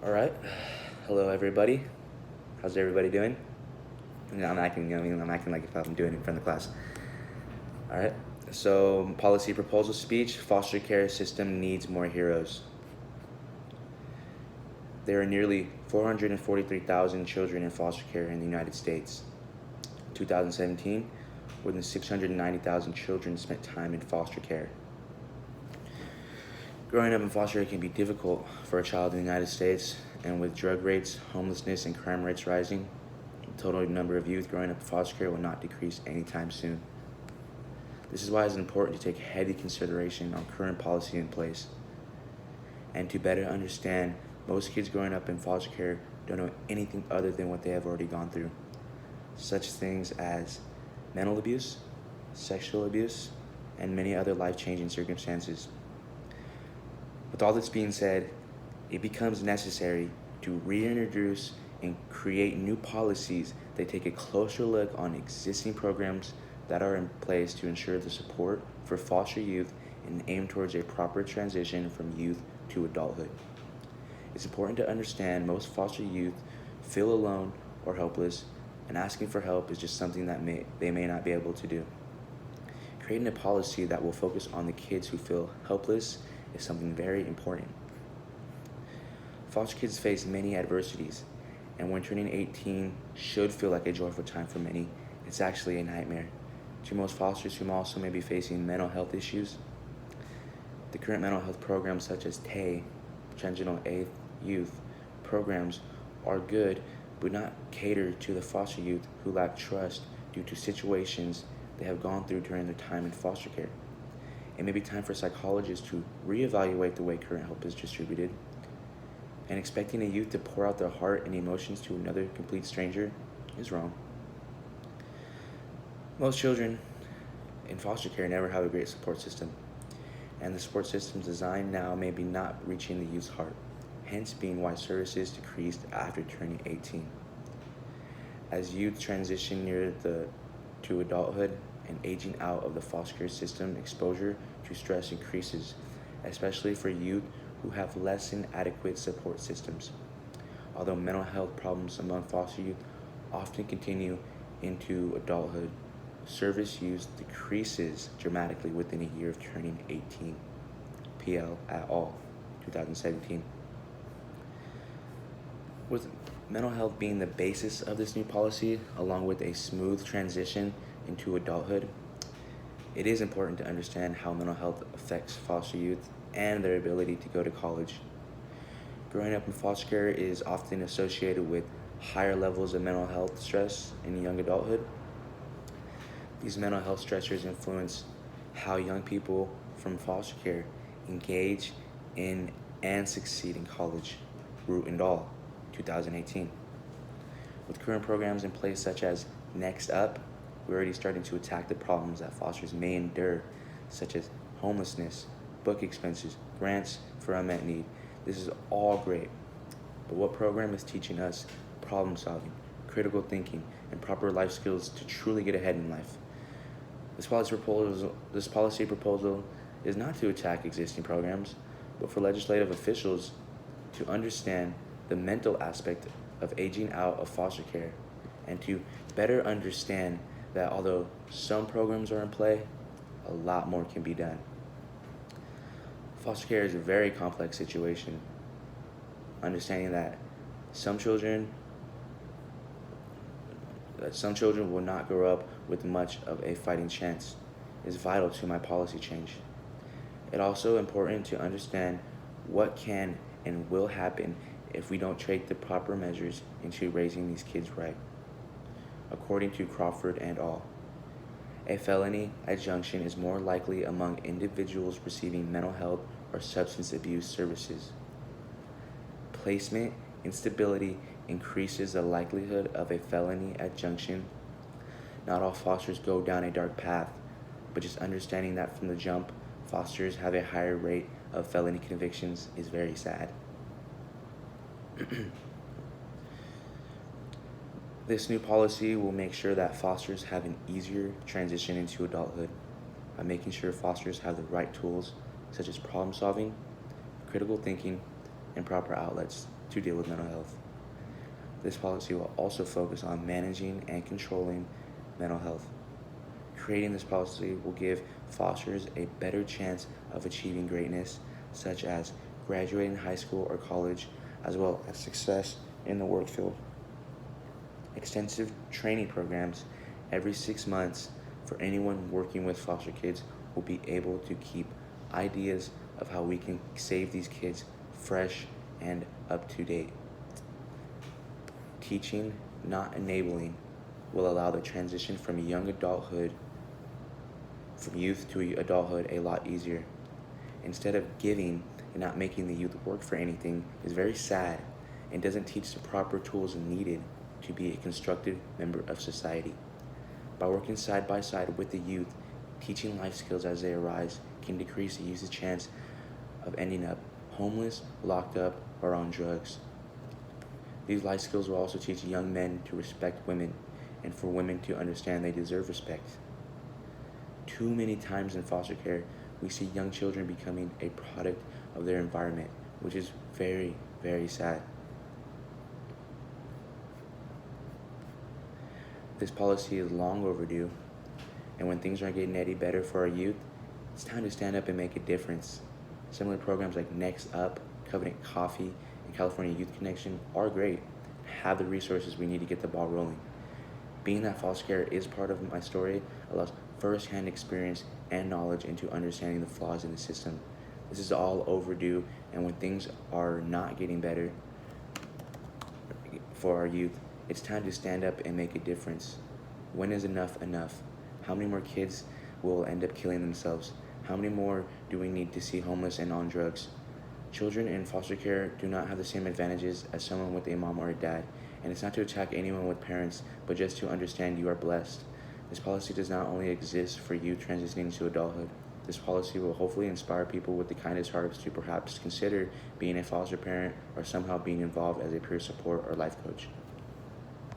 All right. Hello, everybody. How's everybody doing? I'm acting like if I'm doing it in front of the class. All right. So, policy proposal speech: foster care system needs more heroes. There are nearly 443,000 children in foster care in the United States. In 2017, more than 690,000 children spent time in foster care. Growing up in foster care can be difficult for a child in the United States, and with drug rates, homelessness, and crime rates rising, the total number of youth growing up in foster care will not decrease anytime soon. This is why it's important to take heavy consideration on current policy in place. And to better understand, most kids growing up in foster care don't know anything other than what they have already gone through, such things as mental abuse, sexual abuse, and many other life-changing circumstances. With all this being said, it becomes necessary to reintroduce and create new policies that take a closer look on existing programs that are in place to ensure the support for foster youth and aim towards a proper transition from youth to adulthood. It's important to understand most foster youth feel alone or helpless, and asking for help is just something that they may not be able to do. Creating a policy that will focus on the kids who feel helpless is something very important. Foster kids face many adversities, and when turning 18 should feel like a joyful time for many, it's actually a nightmare to most fosters who also may be facing mental health issues. The current mental health programs such as TAY, Transitional Aid Youth programs, are good but not cater to the foster youth who lack trust due to situations they have gone through during their time in foster care. It may be time for psychologists to reevaluate the way current help is distributed, and expecting a youth to pour out their heart and emotions to another complete stranger is wrong. Most children in foster care never have a great support system, and the support systems designed now may be not reaching the youth's heart, hence being why services decreased after turning 18. As youth transition to adulthood and aging out of the foster care system, exposure to stress increases, especially for youth who have less than adequate support systems. Although mental health problems among foster youth often continue into adulthood, service use decreases dramatically within a year of turning 18. PL at all, 2017. With mental health being the basis of this new policy, along with a smooth transition into adulthood, it is important to understand how mental health affects foster youth and their ability to go to college. Growing up in foster care is often associated with higher levels of mental health stress in young adulthood. These mental health stressors influence how young people from foster care engage in and succeed in college, root and all, 2018. With current programs in place such as Next Up, we're already starting to attack the problems that fosters may endure, such as homelessness, book expenses, grants for unmet need. This is all great, but what program is teaching us problem solving, critical thinking, and proper life skills to truly get ahead in life? This policy proposal is not to attack existing programs, but for legislative officials to understand the mental aspect of aging out of foster care, and to better understand that although some programs are in play, a lot more can be done. Foster care is a very complex situation. Understanding that some children will not grow up with much of a fighting chance is vital to my policy change. It's also important to understand what can and will happen if we don't take the proper measures into raising these kids right. According to Crawford et al., a felony adjunction is more likely among individuals receiving mental health or substance abuse services. Placement instability increases the likelihood of a felony adjunction. Not all fosters go down a dark path, but just understanding that from the jump, fosters have a higher rate of felony convictions is very sad. This new policy will make sure that fosters have an easier transition into adulthood by making sure fosters have the right tools such as problem solving, critical thinking, and proper outlets to deal with mental health. This policy will also focus on managing and controlling mental health. Creating this policy will give fosters a better chance of achieving greatness, such as graduating high school or college, as well as success in the work field. Extensive training programs every 6 months for anyone working with foster kids will be able to keep ideas of how we can save these kids fresh and up to date. Teaching, not enabling, will allow the transition from youth to adulthood a lot easier. Instead of giving and not making the youth work for anything is very sad and doesn't teach the proper tools needed to be a constructive member of society. By working side by side with the youth, teaching life skills as they arise can decrease the youth's chance of ending up homeless, locked up, or on drugs. These life skills will also teach young men to respect women and for women to understand they deserve respect. Too many times in foster care, we see young children becoming a product of their environment, which is very, very sad. This policy is long overdue, and when things aren't getting any better for our youth, it's time to stand up and make a difference. Similar programs like Next Up, Covenant Coffee, and California Youth Connection are great and have the resources we need to get the ball rolling. Being that foster care is part of my story allows first-hand experience and knowledge into understanding the flaws in the system. This is all overdue, and when things are not getting better for our youth, it's time to stand up and make a difference. When is enough enough? How many more kids will end up killing themselves? How many more do we need to see homeless and on drugs? Children in foster care do not have the same advantages as someone with a mom or a dad, and it's not to attack anyone with parents, but just to understand you are blessed. This policy does not only exist for you transitioning to adulthood. This policy will hopefully inspire people with the kindest hearts to perhaps consider being a foster parent or somehow being involved as a peer support or life coach.